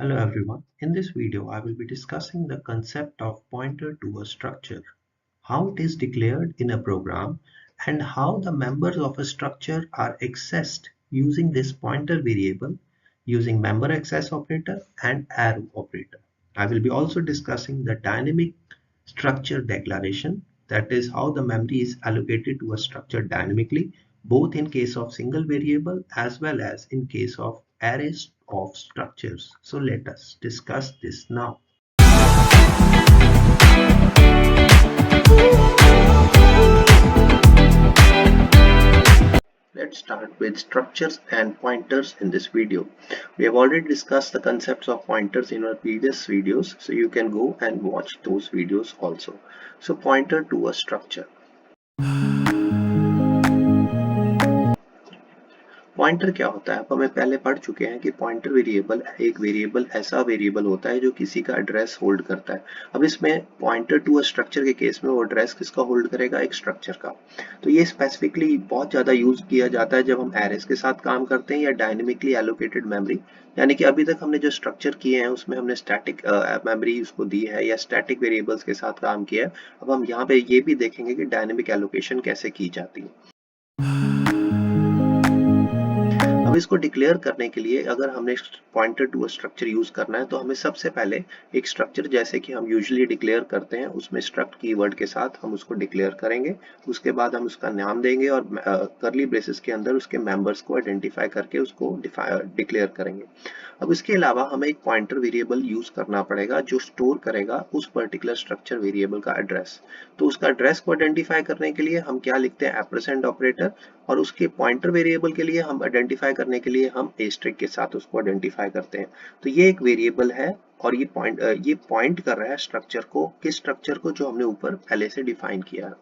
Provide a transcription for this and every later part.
Hello everyone. In this video, I will be discussing the concept of pointer to a structure, how it is declared in a program, and how the members of a structure are accessed using this pointer variable using member access operator and arrow operator. I will be also discussing the dynamic structure declaration, that is how the memory is allocated to a structure dynamically, both in case of single variable as well as in case of arrays of structures. So let us discuss this now. Let's start with structures and pointers in this video. We have already discussed the concepts of pointers in our previous videos, so you can go and watch those videos also. So pointer to a structure. Pointer क्या होता है? अब हमें पहले पढ़ चुके हैं कि पॉइंटर वेरिएबल एक वेरिएबल ऐसा वेरिएबल होता है जो किसी का एड्रेस होल्ड करता है। अब इसमें पॉइंटर टू अ स्ट्रक्चर के केस में वो एड्रेस किसका होल्ड करेगा? एक स्ट्रक्चर का। तो ये स्पेसिफिकली बहुत ज़्यादा यूज किया जाता है जब हम एरेस के साथ काम करते हैं या डायनेमिकली एलोकेटेड मेमोरी, यानी कि अभी तक हमने जो स्ट्रक्चर किए हैं उसमें हमने स्टैटिक मेमोरी उसको दी है या स्टैटिक वेरिएबल्स के साथ काम किया है। अब हम यहाँ पे ये भी देखेंगे कि डायनेमिक एलोकेशन कैसे की जाती है। अब इसको डिक्लेयर करने के लिए अगर हमने pointer to a structure use करना है तो हमें सबसे पहले एक स्ट्रक्चर जैसे कि हम यूजुअली डिक्लेयर करते हैं उसमें स्ट्रक्ट कीवर्ड के साथ हम उसको डिक्लेयर करेंगे। उसके बाद हम उसका नाम देंगे और करली ब्रेसेस के अंदर उसके मेंबर्स को आइडेंटिफाई करके उसको डिक्लेयर करेंगे। अब इसके अलावा हमें एक पॉइंटर वेरिएबल यूज करना पड़ेगा जो स्टोर करेगा उस पर्टिकुलर स्ट्रक्चर वेरिएबल का एड्रेस। तो उसका एड्रेस को आइडेंटिफाई करने के लिए हम क्या लिखते हैं? एम्परसैंड ऑपरेटर, और उसके पॉइंटर वेरिएबल के लिए हम आइडेंटिफाई करने के लिए हम एस्ट्रिक के साथ उसको आइडेंटिफाई करते हैं। तो ये एक वेरिएबल है और ये पॉइंट कर रहा है स्ट्रक्चर को, किस स्ट्रक्चर को? जो हमने ऊपर पहले से डिफाइन किया है।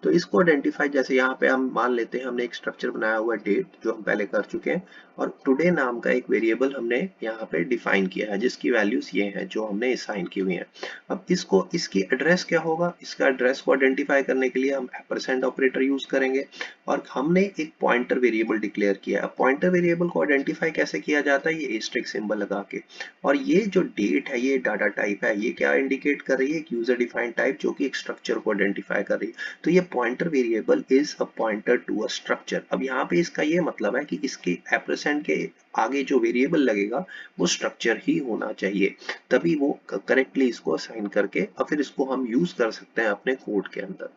तो इसको आइडेंटिफाई जैसे यहाँ पे हम मान लेते हैं हमने एक स्ट्रक्चर बनाया हुआ है डेट, जो हम पहले कर चुके हैं, और टुडे नाम का एक वेरिएबल हमने यहाँ पे डिफाइन किया है जिसकी वैल्यूज ये हैं जो हमने असाइन की हुई हैं। अब इसकी एड्रेस क्या होगा? इसका एड्रेस को आइडेंटिफाई करने के लिए हम एम्परसैंड ऑपरेटर यूज करेंगे और हमने एक पॉइंटर वेरिएबल डिक्लेयर किया है। पॉइंटर वेरिएबल को आइडेंटिफाई कैसे किया जाता है? ये एस्ट्रिक सिंबल लगा के। और ये जो डेट है ये डाटा टाइप है, ये क्या इंडिकेट कर रही है? एक यूजर डिफाइंड टाइप जो कि एक स्ट्रक्चर को आइडेंटिफाई कर रही है। तो ये pointer variable is a pointer to a structure. अब यहाँ पे इसका ये मतलब है कि इसके एम्परसैंड के आगे जो वेरिएबल लगेगा वो स्ट्रक्चर ही होना चाहिए, तभी वो करेक्टली इसको असाइन करके और फिर इसको हम यूज कर सकते हैं अपने कोड के अंदर।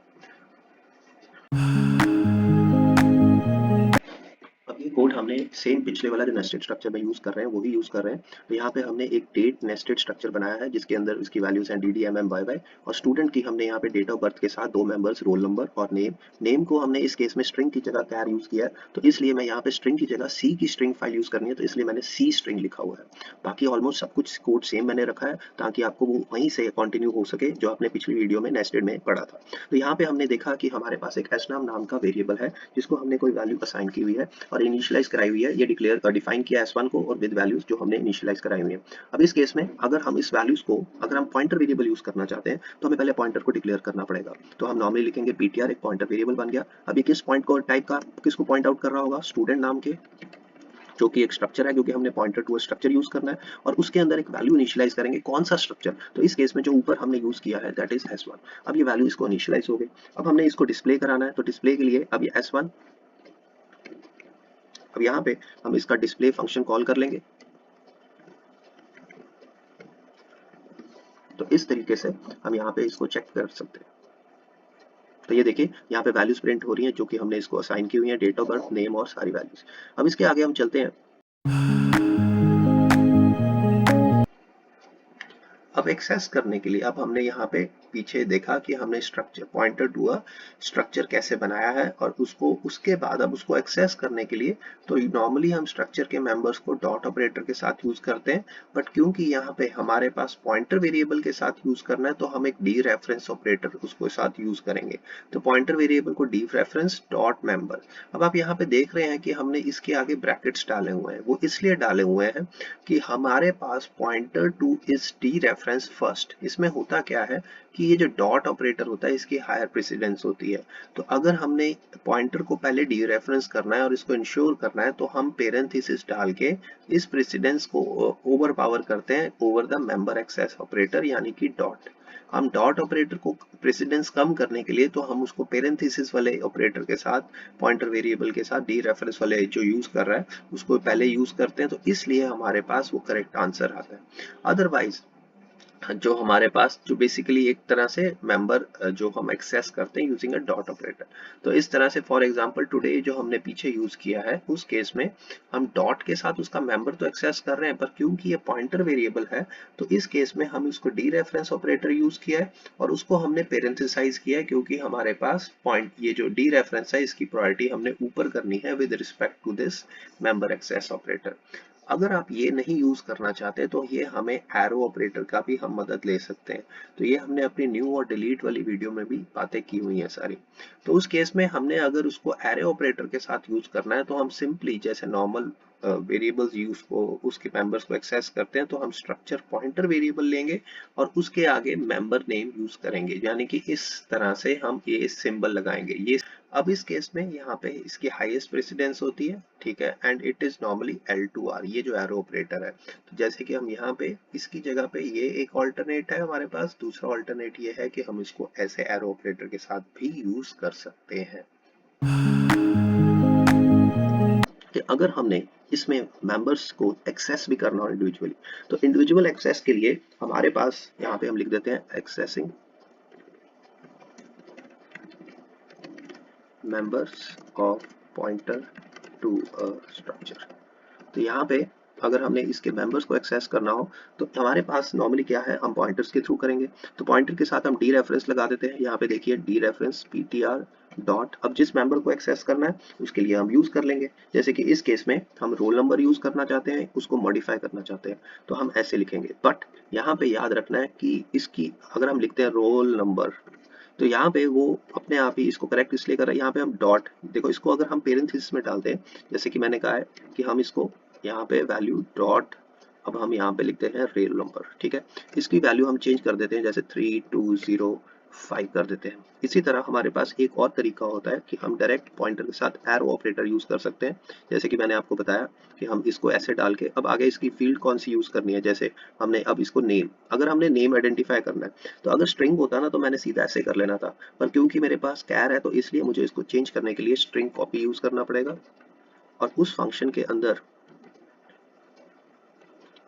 अब ये कोड हमने सेम पिछले वाला जो नेस्टेड स्ट्रक्चर में यूज कर रहे हैं वो भी यूज कर रहे हैं। तो यहाँ पे हमने एक डेट नेस्टेड स्ट्रक्चर बनाया है जिसके अंदर इसकी वैल्यूज हैं D D M M Y Y, और स्टूडेंट की हमने यहाँ पे डेट ऑफ बर्थ के साथ दो मेंबर्स रोल नंबर और नेम। नेम को हमने इस केस में स्ट्रिंग की जगह कैर यूज किया है, तो इसलिए मैं यहाँ पे स्ट्रिंग की जगह सी की स्ट्रिंग फाइल यूज करनी है, तो इसलिए मैंने सी स्ट्रिंग लिखा हुआ है। बाकी ऑलमोस्ट सब कुछ कोड सेम मैंने रखा है ताकि आपको वो वहीं से कंटिन्यू हो सके जो आपने पिछली वीडियो में नेस्टेड में पढ़ा था। तो यहाँ पे हमने देखा कि हमारे पास एक एस नाम का वेरिएबल है जिसको हमने कोई वैल्यू असाइन की हुई है और इनिशियलाइज कराई हुई है। ये डिफाइन किया S1 को और विद वैल्यूज जो हमने इनिशियलाइज कराई हुई है। अब इस केस में अगर हम इस वैल्यूज को अगर हम पॉइंटर वेरिएबल यूज करना चाहते हैं तो हमें पहले पॉइंटर को डिक्लेयर करना पड़ेगा। तो हम नॉर्मली लिखेंगे ptr, एक पॉइंटर वेरिएबल बन गया। अभी किस पॉइंट को टाइप का किसको पॉइंट आउट कर रहा होगा? स्टूडेंट नाम के, जो कि एक स्ट्रक्चर है क्योंकि हमने पॉइंटर टू स्ट्रक्चर यूज करना है, और उसके अंदर एक वैल्यू इनिशियलाइज करेंगे। कौन सा स्ट्रक्चर? तो इस केस में जो ऊपर हमने यूज किया है दैट इज S1। अब ये वैल्यू इसको इनिशियलाइज हो गई। अब हमने इसको डिस्प्ले कराना है, तो डिस्प्ले के लिए अब ये S1, अब यहाँ पे हम इसका डिस्प्ले फंक्शन कॉल कर लेंगे। तो इस तरीके से हम यहाँ पे इसको चेक कर सकते हैं। तो ये देखिए यहाँ पे वैल्यूज प्रिंट हो रही हैं जो कि हमने इसको असाइन की हुई है, डेट ऑफ बर्थ, नेम और सारी वैल्यूज। अब इसके आगे हम चलते हैं। अब एक्सेस करने के लिए अब हमने यहाँ पे पीछे देखा कि हमने structure pointer to a structure कैसे बनाया है, और उसको उसके बाद अब उसको एक्सेस करने के लिए तो नॉर्मली हम स्ट्रक्चर के मेंबर्स को डॉट ऑपरेटर के साथ यूज करते हैं, बट क्योंकि यहाँ पे हमारे पास पॉइंटर वेरिएबल के साथ यूज करना है तो हम एक डी रेफरेंस ऑपरेटर उसको साथ यूज करेंगे। तो पॉइंटर वेरिएबल को डी रेफरेंस डॉट मेंबर। अब आप यहाँ पे देख रहे हैं कि हमने इसके आगे ब्रैकेट्स डाले हुए हैं, वो इसलिए डाले हुए हैं कि हमारे पास पॉइंटर टू इस डी रेफरेंस डीरेफरेंस फर्स्ट। इसमें होता क्या है कि ये जो डॉट ऑपरेटर होता है इसकी हायर प्रेसिडेंस होती है। तो अगर हमने पॉइंटर को पहले डीरेफरेंस करना है और इसको इंश्योर करना है तो हम पेरेंथेसिस डाल के इस प्रेसिडेंस को ओवर पावर करते हैं over the member access operator यानी कि डॉट। हम डॉट ऑपरेटर को प्रेसिडेंस कम करने के लिए तो हम उसको पेरेंथेसिस वाले ऑपरेटर के साथ पॉइंटर वेरिएबल के साथ डी रेफरेंस वाले जो यूज कर रहा है उसको पहले यूज करते हैं, तो इसलिए हमारे पास वो करेक्ट आंसर आता है। अदरवाइज जो हमारे पास जो बेसिकली एक तरह से मेंबर जो हम एक्सेस करते हैं यूजिंग अ डॉट ऑपरेटर। तो इस तरह से फॉर एग्जांपल टुडे जो हमने पीछे यूज किया है उस केस में हम डॉट के साथ उसका मेंबर तो एक्सेस कर रहे हैं, पर क्योंकि ये पॉइंटर वेरिएबल है तो इस केस में हम इसको डी रेफरेंस ऑपरेटर यूज किया है और उसको हमने पेरेंथेसाइज किया है क्योंकि हमारे पास पॉइंट ये जो डी रेफरेंस है इसकी प्रायोरिटी हमने ऊपर करनी है with respect to this member access operator. अगर आप ये नहीं यूज करना चाहते तो ये हमें एरो ऑपरेटर का भी हम मदद ले सकते हैं। तो ये हमने अपनी न्यू और डिलीट वाली वीडियो में भी बातें की हुई हैं सारी। तो उस केस में हमने अगर उसको एरो ऑपरेटर के साथ यूज करना है तो हम सिंपली जैसे नॉर्मल वेरिएबल्स यूज को उसके मेंबर्स को एक्सेस करते हैं तो हम स्ट्रक्चर पॉइंटर वेरिएबल लेंगे और उसके आगे मेंबर नेम यूज करेंगे, यानी कि इस तरह से हम ये सिंबल लगाएंगे ये। अब इस केस में यहाँ पे इसकी हाईएस्ट प्रेसिडेंस होती है, ठीक है, and it is normally L2R, ये जो एरो ऑपरेटर है। तो जैसे कि हम यहाँ पे इसकी जगह पे ये एक ऑल्टरनेट है हमारे पास, दूसरा ऑल्टरनेट ये है कि हम इसको ऐसे एरो ऑपरेटर के साथ भी यूज कर सकते हैं। कि अगर हमने इसमें मेंबर्स को एक्सेस भी करना हो इंडिविजुअली तो इंडिविजुअल एक्सेस के लिए हमारे पास यहाँ पे हम लिख देते हैं accessing members of pointer to a structure. तो यहाँ पे अगर हमने इसके मेंबर्स को एक्सेस करना हो तो हमारे पास नॉर्मली क्या है, हम पॉइंटर्स के थ्रू करेंगे। तो पॉइंटर के साथ हम डी रेफरेंस लगा देते हैं, यहाँ पे देखिए डी रेफरेंस ptr डॉट। अब जिस मेंबर को एक्सेस करना है उसके लिए हम यूज कर लेंगे, जैसे कि इस केस में हम रोल नंबर यूज करना चाहते हैं, उसको मॉडिफाई करना चाहते हैं तो हम ऐसे लिखेंगे। बट यहाँ पे याद रखना है कि इसकी अगर हम लिखते हैं रोल नंबर तो यहाँ पे वो अपने आप ही इसको करेक्ट इसलिए कर रहा है। यहाँ पे हम डॉट देखो, इसको अगर हम पेरेंथेसिस में डालते हैं जैसे कि मैंने कहा है कि हम इसको यहाँ पे वैल्यू डॉट, अब हम यहाँ पे लिखते हैं रेल नंबर, ठीक है। इसकी वैल्यू हम चेंज कर देते हैं जैसे 3205 कर देते हैं। इसी तरह हमारे पास एक और तरीका होता है कि हम डायरेक्ट पॉइंटर के साथ एरो ऑपरेटर यूज कर सकते हैं, जैसे कि मैंने आपको बताया कि हम इसको ऐसे डाल के अब आगे इसकी फील्ड कौन सी यूज करनी है। जैसे हमने अब इसको नेम, अगर हमने नेम आइडेंटिफाई करना है तो अगर स्ट्रिंग होता ना तो मैंने सीधा ऐसे कर लेना था, पर क्योंकि मेरे पास कैर है तो इसलिए मुझे इसको चेंज करने के लिए स्ट्रिंग कॉपी यूज करना पड़ेगा और उस फंक्शन के अंदर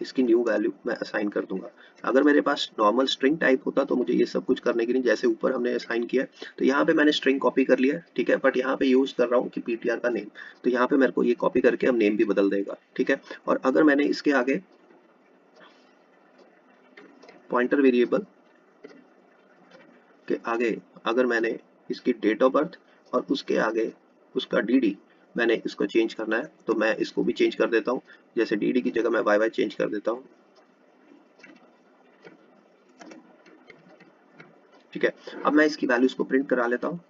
इसकी न्यू वैल्यू मैं असाइन कर दूंगा। अगर मेरे पास नॉर्मल स्ट्रिंग टाइप होता तो मुझे ये सब कुछ करने के लिए जैसे ऊपर हमने असाइन किया, तो यहाँ पे मैंने स्ट्रिंग कॉपी कर लिया, ठीक है, बट यहाँ पे यूज कर रहा हूँ कि ptr का नेम, तो यहाँ पे मेरे को ये कॉपी करके अब नेम भी बदल देगा, ठीक है। और अगर मैंने इसके आगे पॉइंटर वेरिएबल के आगे अगर मैंने इसकी डेट ऑफ बर्थ और उसके आगे उसका dd मैंने इसको चेंज करना है तो मैं इसको भी चेंज कर देता हूँ, जैसे dd की जगह मैं yy चेंज कर देता हूँ, ठीक है। अब मैं इसकी वैल्यूज को प्रिंट करा लेता हूँ।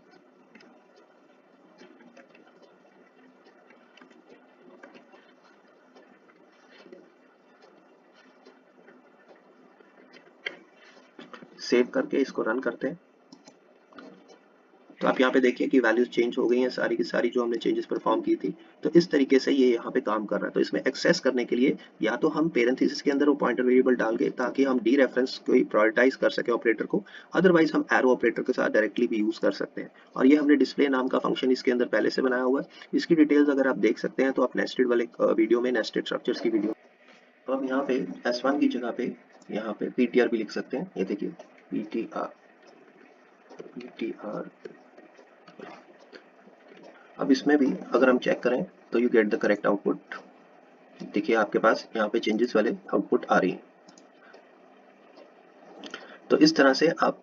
सेव करके इसको रन करते हैं तो आप यहाँ पे देखिए कि वैल्यूज चेंज हो गई हैं सारी की सारी जो हमने चेंजेस परफॉर्म की थी। तो इस तरीके से ये यहाँ पे काम कर रहा है। तो इसमें एक्सेस करने के लिए या तो हम पेरेंथेसिस के अंदर वो पॉइंटर वेरिएबल डाल के ताकि हम डी रेफरेंस को प्रायोरिटाइज कर सके ऑपरेटर को, अदरवाइज हम एरो ऑपरेटर के साथ डायरेक्टली भी यूज कर सकते हैं। और ये हमने डिस्प्ले नाम का फंक्शन इसके अंदर पहले से बनाया हुआ है, इसकी डिटेल्स अगर आप देख सकते हैं तो आप नेस्टेड वाले वीडियो में, नेस्टेड स्ट्रक्चर्स की वीडियो, तो हम यहाँ पे S1 की जगह पे यहाँ पे ptr भी लिख सकते हैं। ये देखिए ptr ptr। अब इसमें भी अगर हम चेक करें तो you get the correct output. देखिए आपके पास यहाँ पे चेंजेस वाले आउटपुट आ रही है। तो इस तरह से आप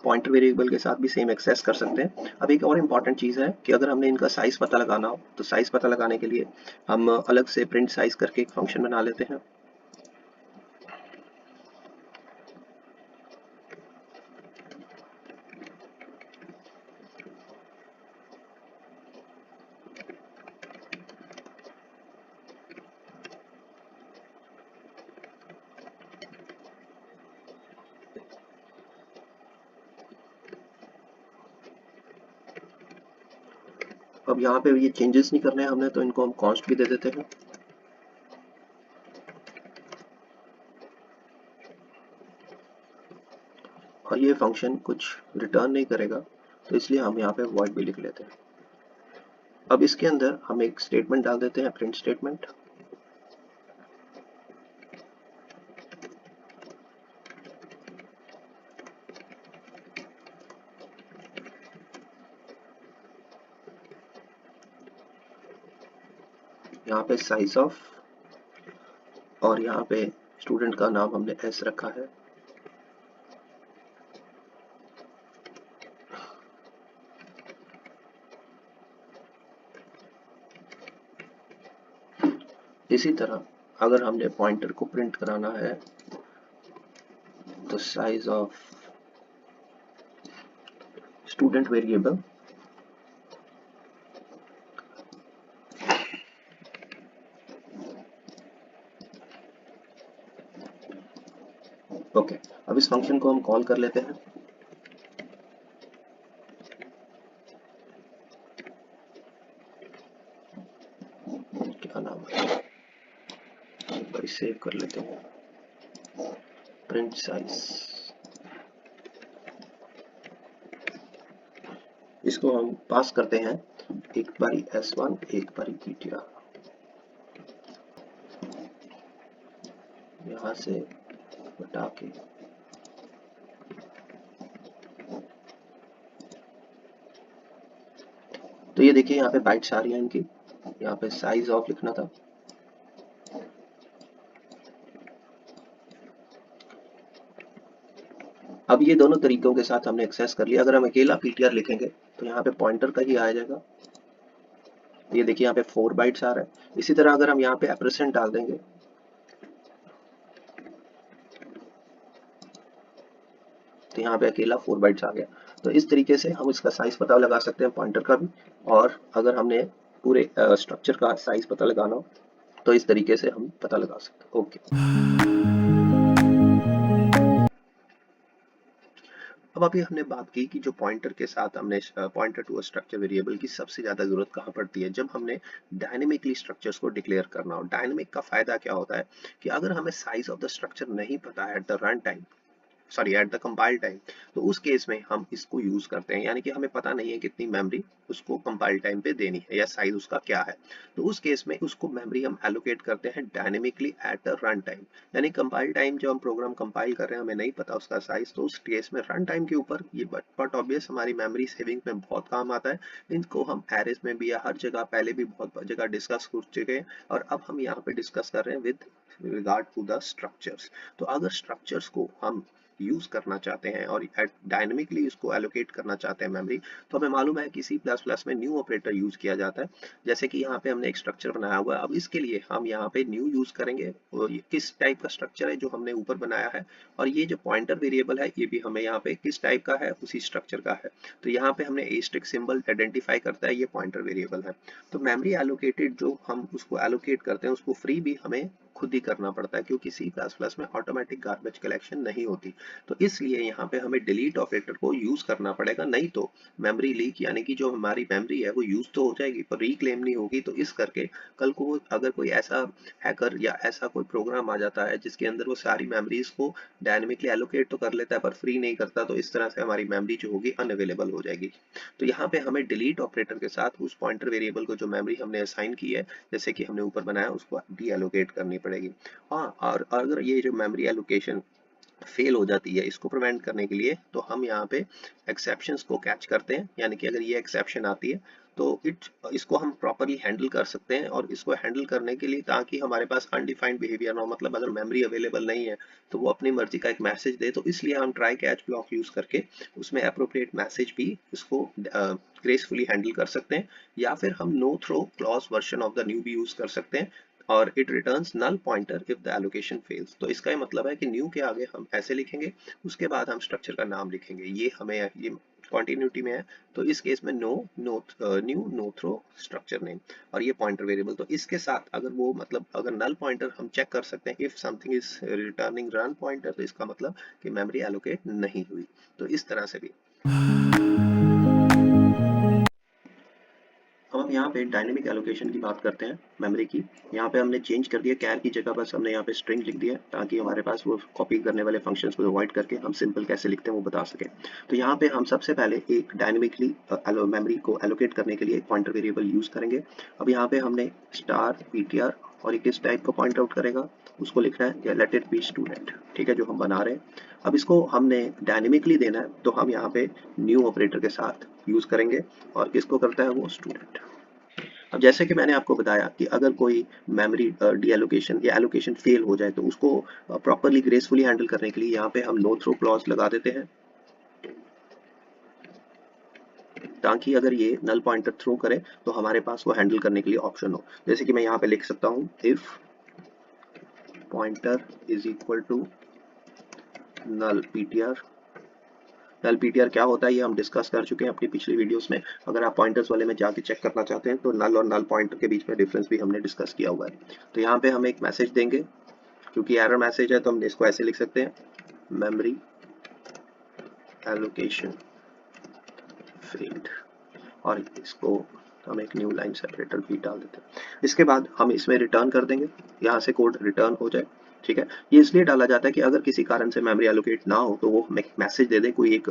पॉइंटर वेरिएबल के साथ भी सेम एक्सेस कर सकते हैं। अब एक और इम्पॉर्टेंट चीज़ है कि अगर हमने इनका साइज पता लगाना हो तो साइज पता लगाने के लिए हम अलग से प्रिंट साइज करके एक फंक्शन बना लेते हैं। अब यहाँ पे ये चेंजेस नहीं करने हैं हमने, तो इनको हम कॉन्स्ट भी दे देते हैं। और ये फंक्शन कुछ रिटर्न नहीं करेगा, तो इसलिए हम यहाँ पे वॉइड भी लिख लेते हैं। अब इसके अंदर हम एक स्टेटमेंट डाल देते हैं, प्रिंट स्टेटमेंट। यहाँ पे साइज ऑफ, और यहाँ पे स्टूडेंट का नाम हमने एस रखा है। इसी तरह अगर हमने पॉइंटर को प्रिंट कराना है तो size of student variable okay. अब इस फंक्शन को हम कॉल कर लेते हैं। क्या नाम है, एक बार सेव कर लेते हैं, प्रिंट साइज। इसको हम पास करते हैं एक बारी S1 एक बारी ptr। यहाँ से हटा के तो ये देखिए यहाँ पे बाइट्स आ रही है इनकी। यहाँ पे साइज ऑफ लिखना था, अब ये दोनों तरीकों के साथ हमने एक्सेस कर लिया। अगर हम अकेला ptr लिखेंगे तो यहाँ पे पॉइंटर का ही आ जाएगा। ये देखिए यहाँ पे 4 बाइट्स आ रहा है। इसी तरह अगर हम यहाँ पे एप्रेसेंट डाल देंगे तो यहाँ पे अकेला 4 बाइट्स आ गया। तो इस तरीके से हम इसका साइज पता लगा सकते हैं पॉइंटर का भी, और अगर हमने पूरे स्ट्रक्चर का साइज पता लगाना हो तो इस तरीके से हम पता लगा सकते हैं। ओके। अब अभी हमने बात की कि जो पॉइंटर के साथ हमने पॉइंटर टू स्ट्रक्चर वेरिएबल की सबसे ज्यादा जरूरत कहाँ पड़ती है, जब हमने डायनेमिकली स्ट्रक्चर्स को डिक्लेयर करना हो। डायनेमिक का फायदा क्या होता है कि अगर हमें साइज ऑफ द स्ट्रक्चर नहीं पता है at the run time, sorry at the compile time, तो उस केस में हम इसको यूज करते हैं। यानी कि हमें पता नहीं है कितनी मेमोरी उसको कंपाइल टाइम पे देनी है या साइज उसका क्या है, तो उस केस में उसको मेमोरी हम एलोकेट करते हैं dynamically at the run time. यानी कंपाइल टाइम जब हम प्रोग्राम कंपाइल कर रहे हैं हमें नहीं पता उसका साइज, तो उस केस में रन टाइम के ऊपर ये बट ऑब्वियस हमारी मेमोरी सेविंग में बहुत काम आता है। इनको हम एरेज में भी या हर जगह पहले भी बहुत जगह डिस्कस कर चुके हैं, और अब हम यहाँ पे डिस्कस कर रहे हैं with regard to the structures. तो अगर स्ट्रक्चर्स को हम यूज करना चाहते हैं और डायनेमिकली उसको एलोकेट करना चाहते हैं मेमोरी, तो हमें मालूम है कि C++ में न्यू ऑपरेटर यूज किया जाता है। जैसे कि यहाँ पे हमने एक स्ट्रक्चर बनाया हुआ है, अब इसके लिए हम यहाँ पे न्यू यूज करेंगे। और ये किस टाइप का स्ट्रक्चर है जो हमने ऊपर बनाया है, और ये जो पॉइंटर वेरिएबल है ये भी हमें यहाँ पे किस टाइप का है, उसी स्ट्रक्चर का है। तो यहाँ पे हमने एस्टेरिस्क सिंबल आइडेंटिफाई करता है, ये पॉइंटर वेरिएबल है। तो मेमोरी एलोकेटेड जो हम उसको एलोकेट करते हैं उसको फ्री भी हमें खुद ही करना पड़ता है, क्योंकि C++ में ऑटोमेटिक गार्बेज कलेक्शन नहीं होती। तो इसलिए यहाँ पे हमें डिलीट ऑपरेटर को यूज करना पड़ेगा, नहीं तो मेमोरी लीक, यानी कि जो हमारी मेमोरी है वो यूज तो हो जाएगी पर रिक्लेम नहीं होगी। तो इस करके कल को अगर कोई ऐसा हैकर या ऐसा कोई प्रोग्राम आ जाता है जिसके अंदर वो सारी मेमोरीज को डायनेमिकली एलोकेट तो कर लेता है पर फ्री नहीं करता, तो इस तरह से हमारी मेमोरी जो होगी अनअवेलेबल हो जाएगी। तो यहाँ पे हमें डिलीट ऑपरेटर के साथ उस पॉइंटर वेरिएबल को जो मेमोरी हमने असाइन की है, जैसे कि हमने ऊपर बनाया, उसको डी एलोकेट करनी पड़ेगी। हाँ, और अगर ये जो मेमोरी एलोकेशन फेल हो जाती है, इसको प्रिवेंट करने के लिए तो हम यहाँ पे एक्सेप्शंस को कैच करते हैं। यानी कि अगर ये एक्सेप्शन आती है तो इसको हम प्रॉपरली हैंडल कर सकते हैं, और इसको हैंडल करने के लिए ताकि हमारे पास अनडिफाइंड बिहेवियर ना हो, मतलब अगर मेमोरी अवेलेबल नहीं है तो वो अपनी मर्जी का एक मैसेज दे, तो इसलिए हम ट्राई कैच ब्लॉक यूज करके उसमें अप्रोप्रिएट मैसेज भी इसको ग्रेसफुली हैंडल कर सकते हैं। या फिर हम no throw clause version of the new भी यूज कर सकते हैं, और it returns null pointer if the allocation fails. तो इसका ये मतलब है कि न्यू के आगे हम ऐसे लिखेंगे, उसके बाद हम स्ट्रक्चर का नाम लिखेंगे, ये हमें ये कॉन्टिन्यूटी में है। तो इस केस में new no throw structure name, और ये पॉइंटर वेरिएबल। तो इसके साथ अगर वो मतलब अगर नल पॉइंटर हम चेक कर सकते हैं, if something is returning run pointer, तो इसका मतलब कि मेमोरी एलोकेट नहीं हुई। तो इस तरह से भी हम अब यहाँ पे डायनेमिक एलोकेशन की बात करते हैं मेमोरी की। यहाँ पे हमने चेंज कर दिया कैर की जगह, बस हमने यहाँ पे स्ट्रिंग लिख दिया ताकि हमारे पास वो कॉपी करने वाले फंक्शंस को अवॉइड करके हम सिंपल कैसे लिखते हैं वो बता सके। तो यहाँ पे हम सबसे पहले एक डायनेमिकली मेमोरी को एलोकेट करने के लिए एक पॉइंटर वेरिएबल यूज करेंगे। अब यहाँ पे हमने स्टार ptr और ये किस टाइप का पॉइंट आउट करेगा उसको लिखना है लेट इट बी स्टूडेंट, ठीक है, जो हम बना रहे हैं। अब इसको हमने डायनेमिकली देना है तो हम यहाँ पे न्यू ऑपरेटर के साथ यूज करेंगे और किसको करता है वो स्टूडेंट। अब जैसे कि मैंने आपको बताया कि अगर कोई मेमोरी डीएलोकेशन या एलोकेशन फेल हो जाए तो उसको प्रॉपरली ग्रेसफुली हैंडल करने के लिए यहाँ पे हम नो थ्रो क्लॉज लगा देते हैं ताकि अगर ये नल पॉइंटर थ्रो करे तो हमारे पास वो हैंडल करने के लिए ऑप्शन हो। जैसे कि मैं यहाँ पे लिख सकता हूँ if pointer is equal to null ptr। Null ptr क्या होता है ये हम डिस्कस कर चुके हैं अपनी पिछली वीडियोस में। अगर आप पॉइंटर्स वाले में जाके चेक करना चाहते हैं तो नल और नल पॉइंटर के बीच में डिफरेंस भी हमने डिस्कस किया हुआ है। तो यहाँ पे हम एक मैसेज देंगे, क्योंकि एरर मैसेज है तो हम इसको ऐसे लिख सकते हैं मेमोरी एलोकेशन फेल्ड, और इसको हम एक न्यू लाइन सेपरेटर भी डाल देते हैं। इसके बाद हम इसमें रिटर्न कर देंगे, यहाँ से कोड रिटर्न हो जाए, ठीक है। ये इसलिए डाला जाता है कि अगर किसी कारण से मेमोरी एलोकेट ना हो तो वो हमें मैसेज दे दे, कोई एक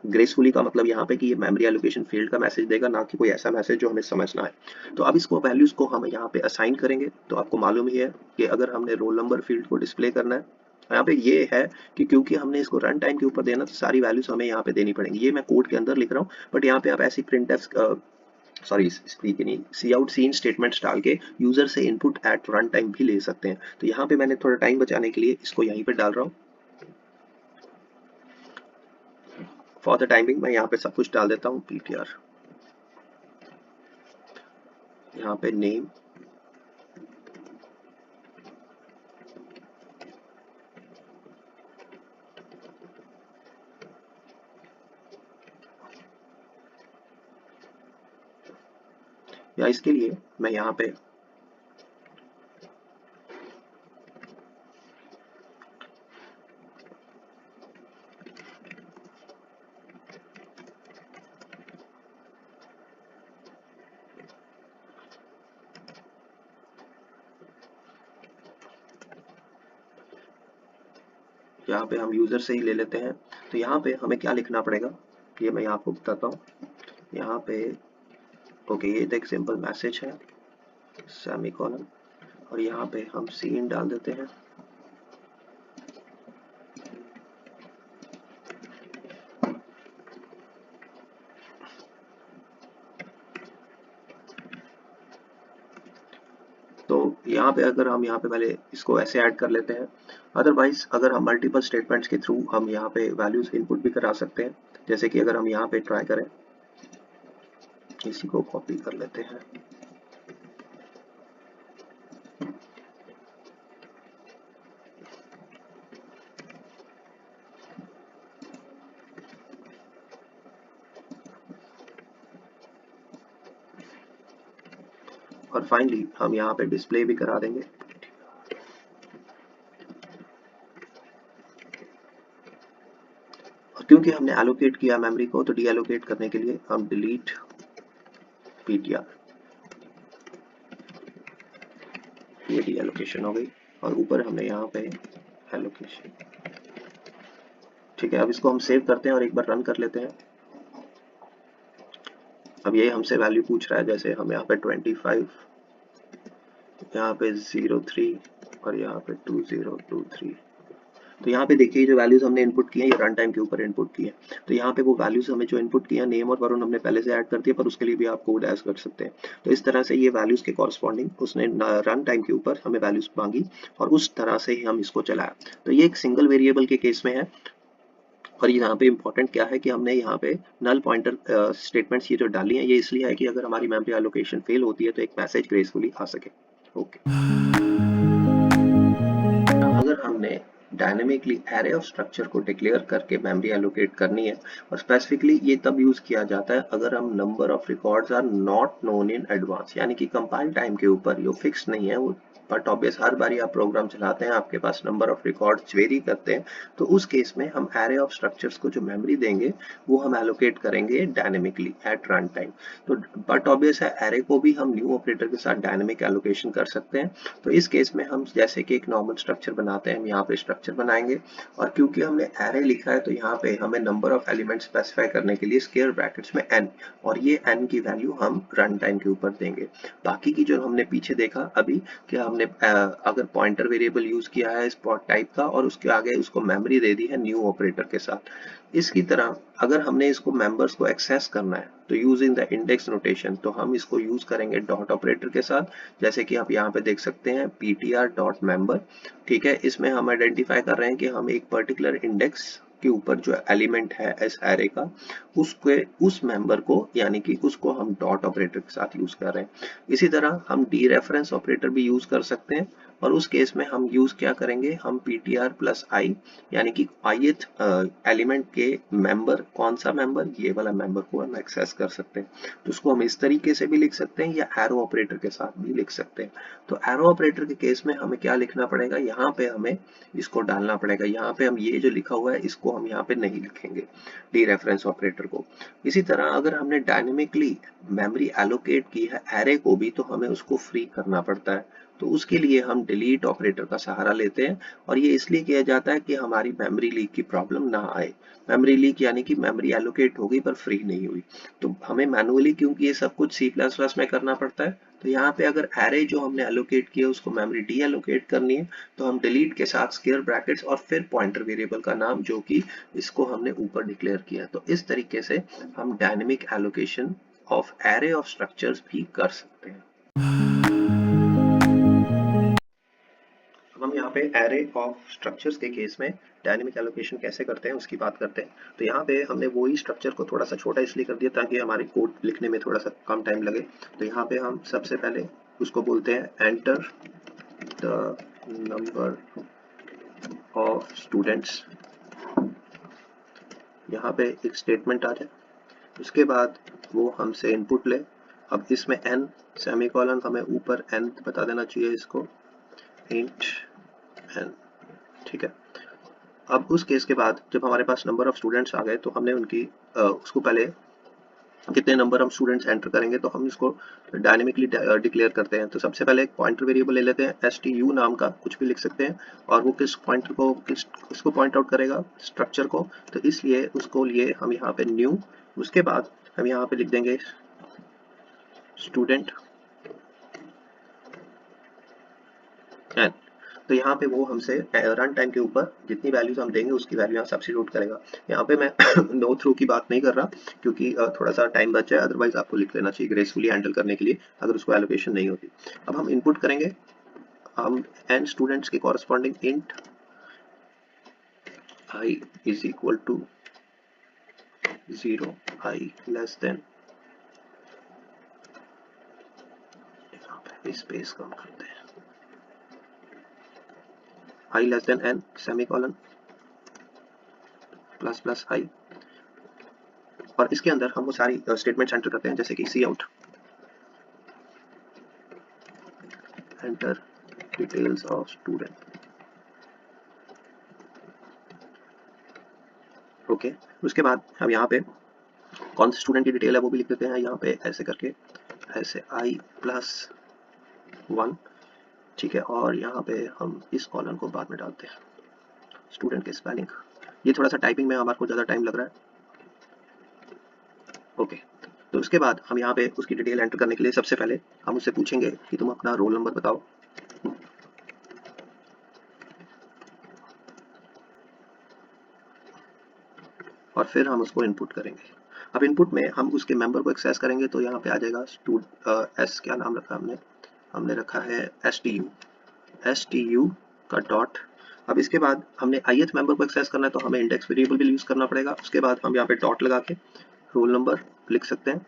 ग्रेसफुली का मतलब यहाँ पे कि ये मेमोरी एलोकेशन फील्ड का मैसेज देगा, ना कि कोई ऐसा मैसेज जो हमें समझना है। तो अब इसको वैल्यूज को हम यहाँ पे असाइन करेंगे। तो आपको मालूम ही है कि अगर हमने रोल नंबर फील्ड को डिस्प्ले करना है, यहाँ पे ये है कि क्योंकि हमने इसको रन टाइम के ऊपर देना तो सारी वैल्यूज हमें यहाँ पे देनी पड़ेंगी। ये मैं कोड के अंदर लिख रहा हूँ, बट यहाँ पे आप ऐसी printf sorry cout cin statements डाल के यूजर से इनपुट एट रन टाइम भी ले सकते हैं। तो यहाँ पे मैंने थोड़ा टाइम बचाने के लिए इसको यहीं पे डाल रहा हूँ। फॉर द टाइमिंग मैं यहाँ पे सब कुछ डाल देता हूँ ptr, यहाँ पे नेम, या इसके लिए मैं यहाँ पे हम यूजर से ही ले लेते हैं। तो यहाँ पे हमें क्या लिखना पड़ेगा ये मैं आपको बताता हूँ। यहाँ पे ओके, ये तो एक सिंपल मैसेज है सेमीकोलन, और यहाँ पे हम सीन डाल देते हैं। तो यहाँ पे अगर हम यहाँ पे पहले इसको ऐसे ऐड कर लेते हैं, अदरवाइज अगर हम मल्टीपल स्टेटमेंट्स के थ्रू हम यहाँ पे वैल्यूज इनपुट भी करा सकते हैं। जैसे कि अगर हम यहाँ पे ट्राई करें, इसी को कॉपी कर लेते हैं, और फाइनली हम यहाँ पे डिस्प्ले भी करा देंगे। और क्योंकि हमने एलोकेट किया मेमोरी को तो डी एलोकेट करने के लिए हम डिलीट ptr, ये डी एलोकेशन हो गई, और ऊपर हमने यहाँ पे एलोकेशन, ठीक है। अब इसको हम सेव करते हैं और एक बार रन कर लेते हैं। अब ये हमसे वैल्यू पूछ रहा है, जैसे हम यहाँ पे 25, यहाँ पे 03 और यहाँ पे 2023। तो यहाँ पे देखिए जो वैल्यूज हमने इनपुट किए हैं ये रन टाइम के ऊपर इनपुट किए हैं। तो यहाँ पे वो वैल्यूज हमें जो इनपुट किया नेम और वरुण हमने पहले से ऐड कर दिया, पर उसके लिए भी आप कोड ऐड कर सकते हैं। तो इस तरह से ये वैल्यूज के कॉरस्पॉन्डिंग उसने रन टाइम के ऊपर हमें वैल्यूज मांगी और उस तरह से ही हम इसको चलाया। तो ये एक सिंगल वेरिएबल के केस में है। और यहाँ पे इंपॉर्टेंट क्या है कि हमने यहाँ पे नल पॉइंटर स्टेटमेंट्स ये जो डाली हैं ये इसलिए है कि अगर हमारी मेमोरी एलोकेशन फेल होती है तो एक मैसेज ग्रेसफुली आ सके। ओके, अगर हमने डायनेमिकली एरे ऑफ स्ट्रक्चर को डिक्लेयर करके मेमोरी एलोकेट करनी है, और स्पेसिफिकली ये तब यूज किया जाता है अगर हम number of records are not known in advance, यानी कि कंपाइल टाइम के ऊपर जो फिक्स नहीं है वो बट ऑब्वियस हर बारी आप प्रोग्राम चलाते हैं, आपके पास नंबर ऑफ रिकॉर्ड्स वेरी करते हैं, तो उस केस में हम एरे ऑफ स्ट्रक्चर्स को जो मेमोरी देंगे वो हम एलोकेट करेंगे डायनेमिकली एट रन टाइम। तो बट ऑब्वियस है एरे को भी हम न्यू ऑपरेटर के साथ डायनेमिक एलोकेशन कर सकते हैं। तो इस केस में हम जैसे कि एक नॉर्मल स्ट्रक्चर बनाते हैं, हम यहाँ पे स्ट्रक्चर बनाएंगे और क्योंकि हमने एरे लिखा है तो यहाँ पे हमें नंबर ऑफ एलिमेंट स्पेसिफाई करने के लिए स्क्वायर ब्रैकेट्स में n, और ये n की वैल्यू हम रन टाइम के ऊपर देंगे। बाकी की जो हमने पीछे देखा अभी कि हमने अगर पॉइंटर वेरिएबल यूज किया है स्पॉट टाइप का और उसके आगे उसको मेमोरी दे दी है न्यू ऑपरेटर के साथ, इसकी तरह अगर हमने इसको मेंबर्स को एक्सेस करना है तो यूजिंग द इंडेक्स नोटेशन तो हम इसको यूज करेंगे डॉट ऑपरेटर के साथ, जैसे कि आप यहाँ पे देख सकते हैं ptr डॉट मेंबर। ठीक है, इसमें हम आइडेंटिफाई कर रहे हैं कि हम एक पर्टिकुलर इंडेक्स के ऊपर जो एलिमेंट है इस एरे का उसके उस मेंबर को यानी कि उसको हम डॉट ऑपरेटर के साथ यूज कर रहे हैं। इसी तरह हम डी रेफरेंस ऑपरेटर भी यूज कर सकते हैं और उस केस में हम यूज क्या करेंगे, हम ptr प्लस आई यानी कि ith एलिमेंट के मेंबर, कौन सा मेंबर, ये वाला मेंबर को हम एक्सेस कर सकते हैं। तो उसको हम इस तरीके से भी लिख सकते हैं या एरो ऑपरेटर के साथ भी लिख सकते हैं। तो एरो ऑपरेटर के केस में हमें क्या लिखना पड़ेगा, यहाँ पे हमें इसको डालना पड़ेगा, यहाँ पे हम ये जो लिखा हुआ है इसको हम यहाँ पे नहीं लिखेंगे डी रेफरेंस ऑपरेटर को। इसी तरह अगर हमने डायनेमिकली मेमोरी एलोकेट की है एरे को भी तो हमें उसको फ्री करना पड़ता है, तो उसके लिए हम डिलीट ऑपरेटर का सहारा लेते हैं और ये इसलिए किया जाता है कि हमारी मेमोरी लीक की प्रॉब्लम ना आए। मेमोरी लीक यानी कि मेमोरी एलोकेट हो गई पर फ्री नहीं हुई, तो हमें मैनुअली क्योंकि ये सब कुछ C++ में करना पड़ता है, तो यहाँ पे अगर एरे जो हमने एलोकेट किया उसको मेमोरी डी एलोकेट करनी है तो हम डिलीट के साथ स्क्वायर ब्रैकेट्स और फिर पॉइंटर वेरिएबल का नाम जो कि इसको हमने ऊपर डिक्लेयर किया। तो इस तरीके से हम dynamic allocation of array of structures भी कर सकते हैं। अब हम यहाँ पे एरे ऑफ स्ट्रक्चर्स के केस में डायनेमिक एलोकेशन कैसे करते हैं उसकी बात करते हैं। तो यहाँ पे हमने वही स्ट्रक्चर को थोड़ा सा छोटा इसलिए कर दिया ताकि हमारे कोड लिखने में थोड़ा सा कम टाइम लगे। तो यहाँ पे हम सबसे पहले उसको बोलते हैं enter the number of students, यहाँ पे एक स्टेटमेंट आ जाए, उसके बाद वो हमसे इनपुट ले। अब इसमें n सेमीकोलन हमें ऊपर n बता देना चाहिए इसको, इंट n। ठीक है, अब उस केस के बाद जब हमारे पास नंबर ऑफ स्टूडेंट्स आ गए तो हमने उनकी उसको पहले कितने नंबर हम स्टूडेंट्स एंटर करेंगे तो हम इसको डायनेमिकली डिक्लेयर करते हैं। तो सबसे पहले एक पॉइंटर वेरिएबल ले लेते हैं stu नाम का, कुछ भी लिख सकते हैं, और वो किस पॉइंटर को किसको पॉइंट आउट करेगा, स्ट्रक्चर को। तो इसलिए उसको लिए हम यहाँ पे न्यू, उसके बाद हम यहाँ पे लिख देंगे स्टूडेंट एन। तो यहाँ पे वो हमसे रन टाइम के ऊपर जितनी वैल्यूज हम देंगे उसकी वैल्यू यहाँ सब्स्टिट्यूट करेगा। यहाँ पे मैं नो थ्रू की बात नहीं कर रहा क्योंकि थोड़ा सा टाइम बच जाए, अदरवाइज आपको लिख लेना चाहिए ग्रेसफुली हैंडल करने के लिए अगर उसको एलोकेशन नहीं होती। अब हम इनपुट करेंगे, हम एन स्टूडेंट्स के corresponding int i is equal to 0, i less than, space कम करते हैं, i less than n semicolon plus plus i, और इसके अंदर हम वो सारी स्टेटमेंट्स एंटर करते हैं जैसे कि c out, enter details of student. Okay, उसके बाद हम यहाँ पे कौन से स्टूडेंट की डिटेल है वो भी लिख देते हैं यहाँ पे ऐसे करके, ऐसे आई प्लस 1। ठीक है, और यहाँ पे हम इस कॉलम को बाद में डालते हैं स्टूडेंट के स्पेलिंग। ये थोड़ा सा टाइपिंग में हमारे को ज़्यादा टाइम लग रहा है। ओके, तो उसके बाद हम यहाँ पे उसकी डिटेल एंटर करने के लिए सबसे पहले हम उससे पूछेंगे कि तुम अपना रोल नंबर बताओ। और फिर हम उसको इनपुट करेंगे। अब इनपुट में हम उसके मेंबर को एक्सेस करेंगे तो यहाँ पे आ जाएगा एस, क्या नाम रखा हमने, हमने रखा है एस टी यू का डॉट। अब इसके बाद हमने ith मेंबर को एक्सेस करना है तो हमें इंडेक्स वेरिएबल भी यूज करना पड़ेगा। उसके बाद हम यहाँ पे डॉट लगा के रोल नंबर लिख सकते हैं,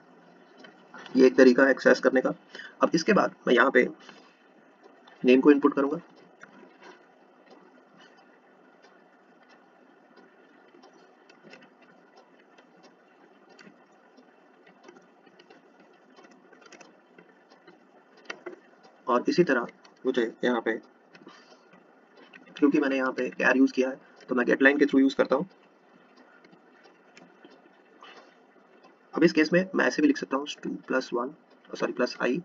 ये एक तरीका है एक्सेस करने का। अब इसके बाद मैं यहाँ पे नेम को इनपुट करूंगा, और इसी तरह मुझे यहाँ पे, क्योंकि मैंने यहाँ पे कैर यूज किया है, तो मैं गेट लाइन के थ्रू यूज करता हूँ। अब इस केस में मैं ऐसे भी लिख सकता हूँ 2 + 1, सॉरी +i।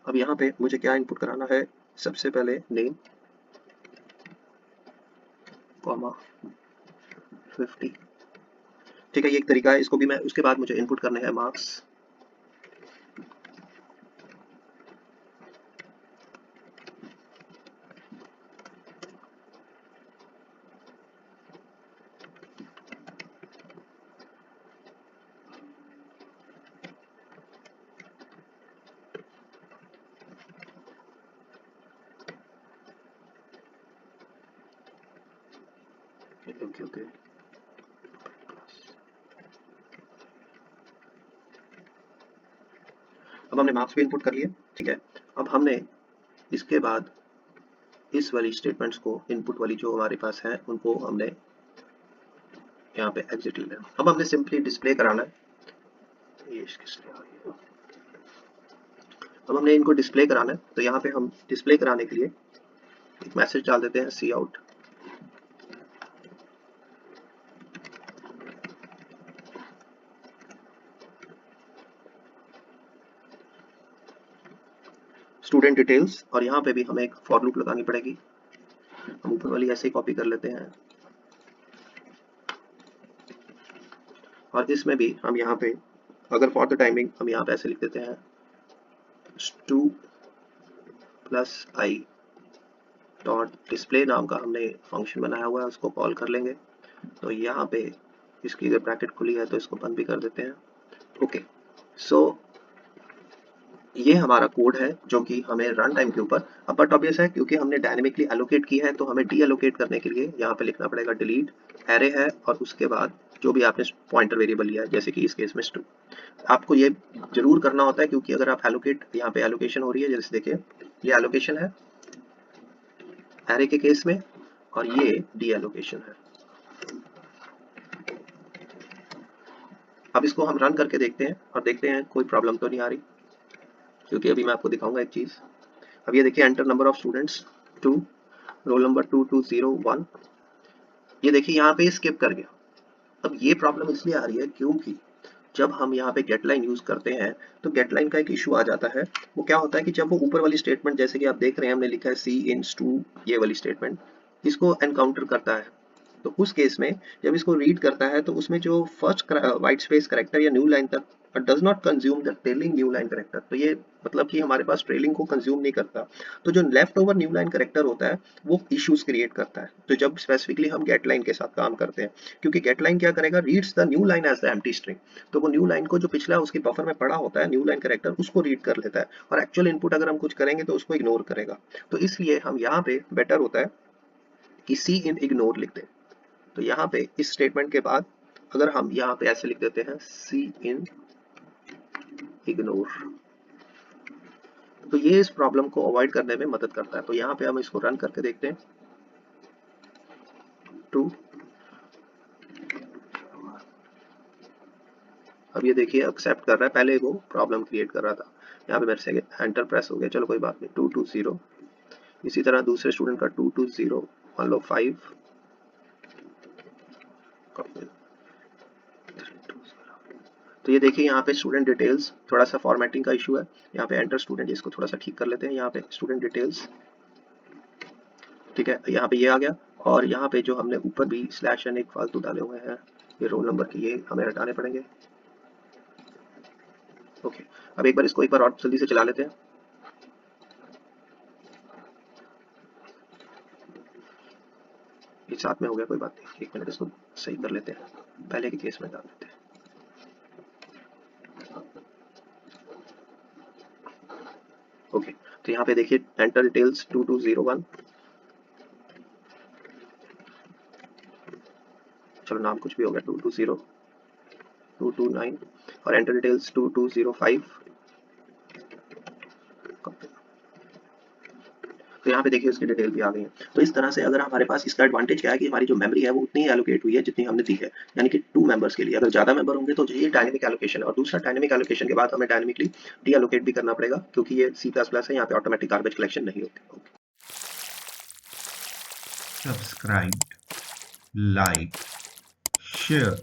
अब यहाँ पे मुझे क्या इनपुट कराना है, सबसे पहले नेम, कॉमा 50। ठीक है, ये एक तरीका है, इसको भी मैं, उसके बाद मुझे इनपुट करने हैं मार्क्स। ओके ओके, अब हमने मार्क्स भी इनपुट कर लिए। ठीक है, अब हमने इसके बाद इस वाली स्टेटमेंट्स को, इनपुट वाली जो हमारे पास है, उनको हमने यहाँ पे एग्जिट ले लेना। अब हमने सिंपली डिस्प्ले कराना है, ये किसने आ गया? अब हमने इनको डिस्प्ले कराना है, तो यहाँ पे हम डिस्प्ले कराने के लिए एक मैसेज डाल देते हैं, सी आउट। स्टूडेंट डिटेल्स, और यहाँ पे भी हमें एक फॉर लूप लगानी पड़ेगी। हम ऊपर वाली ऐसे ही कॉपी कर लेते हैं, और इसमें भी हम यहाँ पे, अगर फॉर द टाइमिंग, हम यहाँ पे ऐसे लिख देते हैं 2 + i डॉट डिस्प्ले नाम का हमने फंक्शन बनाया हुआ है, उसको कॉल कर लेंगे। तो यहाँ पे इसकी अगर ब्रैकेट खुली है तो इसको बंद भी कर देते हैं। ओके, सो ये हमारा कोड है जो कि हमें रन टाइम के ऊपर, अब बट ऑब्वियस है क्योंकि हमने डायनेमिकली एलोकेट की है, तो हमें डी एलोकेट करने के लिए यहाँ पे लिखना पड़ेगा डिलीट एरे है, और उसके बाद जो भी आपने पॉइंटर वेरिएबल लिया है, जैसे कि इस केस में 2, आपको ये जरूर करना होता है, क्योंकि अगर आप एलोकेट, यहाँ पे एलोकेशन हो रही है, जैसे देखिए ये एलोकेशन है एरे के केस में, और ये डी एलोकेशन है। अब इसको हम रन करके देखते हैं और देखते हैं कोई प्रॉब्लम तो नहीं आ रही, क्योंकि अभी मैं आपको दिखाऊंगा एक चीज। अब ये देखिए, enter number of students 2, roll number 2201। ये देखिए यहाँ पे स्किप कर गया। अब ये प्रॉब्लम इसलिए आ रही है क्योंकि जब हम यहाँ पे गेट लाइन यूज करते हैं, तो गेट लाइन का एक इशू आ जाता है। वो क्या होता है कि जब वो ऊपर वाली स्टेटमेंट, जैसे कि आप देख रहे हैं हमने लिखा है सी इन टू, ये वाली स्टेटमेंट इसको एनकाउंटर करता है, तो उस केस में जब इसको रीड करता है, तो उसमें जो फर्स्ट वाइट स्पेस करेक्टर या न्यू लाइन तक does not consume the trailing new line character, तो ये मतलब कि हमारे पास ट्रेलिंग को कंज्यूम नहीं करता। तो जो left over new line character होता है वो इश्यूज क्रिएट करता है, तो जब स्पेसिफिकली हम गेट लाइन के साथ काम करते हैं, क्योंकि गेट लाइन क्या करेगा, reads the new line as the empty string, तो वो न्यू लाइन को जो पिछला उसके बफर में पड़ा होता है न्यू लाइन करेक्टर, उसको रीड कर लेता है, और एक्चुअल इनपुट अगर हम कुछ करेंगे तो उसको इग्नोर करेगा। तो इसलिए हम यहाँ पे बेटर होता है कि सी इन इग्नोर लिख दें। तो यहाँ पे इस स्टेटमेंट के बाद अगर हम यहाँ पे ऐसे लिख देते हैं सी इन इग्नोर, तो ये इस प्रॉब्लम को अवॉइड करने में मदद करता है। तो यहाँ पे हम इसको रन करके देखते हैं, 2। अब ये देखिए एक्सेप्ट कर रहा है, पहले वो प्रॉब्लम क्रिएट कर रहा था। यहाँ पे मेरे से एंटर प्रेस हो गया, चलो कोई बात नहीं, 220। इसी तरह दूसरे स्टूडेंट का 220, मान लो 5, तो ये देखिए यहाँ पे स्टूडेंट डिटेल्स, थोड़ा सा फॉर्मेटिंग का इशू है, यहाँ पे एंटर स्टूडेंट, इसको थोड़ा सा ठीक कर लेते हैं, यहाँ पे स्टूडेंट डिटेल्स। ठीक है, यहाँ पे ये आ गया, और यहाँ पे जो हमने ऊपर भी स्लैश एन एक फालतू डाले हुए हैं, ये रोल नंबर की, ये हमें हटाने पड़ेंगे। ओके, अब एक बार इसको एक बार और जल्दी से चला लेते हैं। ये साथ में हो गया, कोई बात नहीं, एक मिनट इसको सही कर लेते हैं, पहले के केस में डाल देते हैं। ओके, तो यहाँ पे देखिए एंटर डिटेल्स 2201, चलो नाम कुछ भी हो गया, 220, 229, और एंटर डिटेल्स 2205। तो तो यहाँ पे देखिए उसकी डिटेल भी आ गई है। तो इस तरह से अगर हमारे पास इसका एडवांटेज क्या है कि हमारी जो मेमोरी है वो उतनी ही एलोकेट हुई है जितनी हमने दी है, यानी कि 2 मेंबर्स के लिए। अगर ज़्यादा मेंबर होंगे तो ये डायनेमिक एलोकेशन है, और दूसरा डायनेमिक एलोकेशन के बाद हमें डायनेमिकली डी एलोकेट भी करना पड़ेगा, क्योंकि ये C++ है, यहाँ पे ऑटोमेटिक गार्बेज कलेक्शन नहीं होती। Subscribe, like, share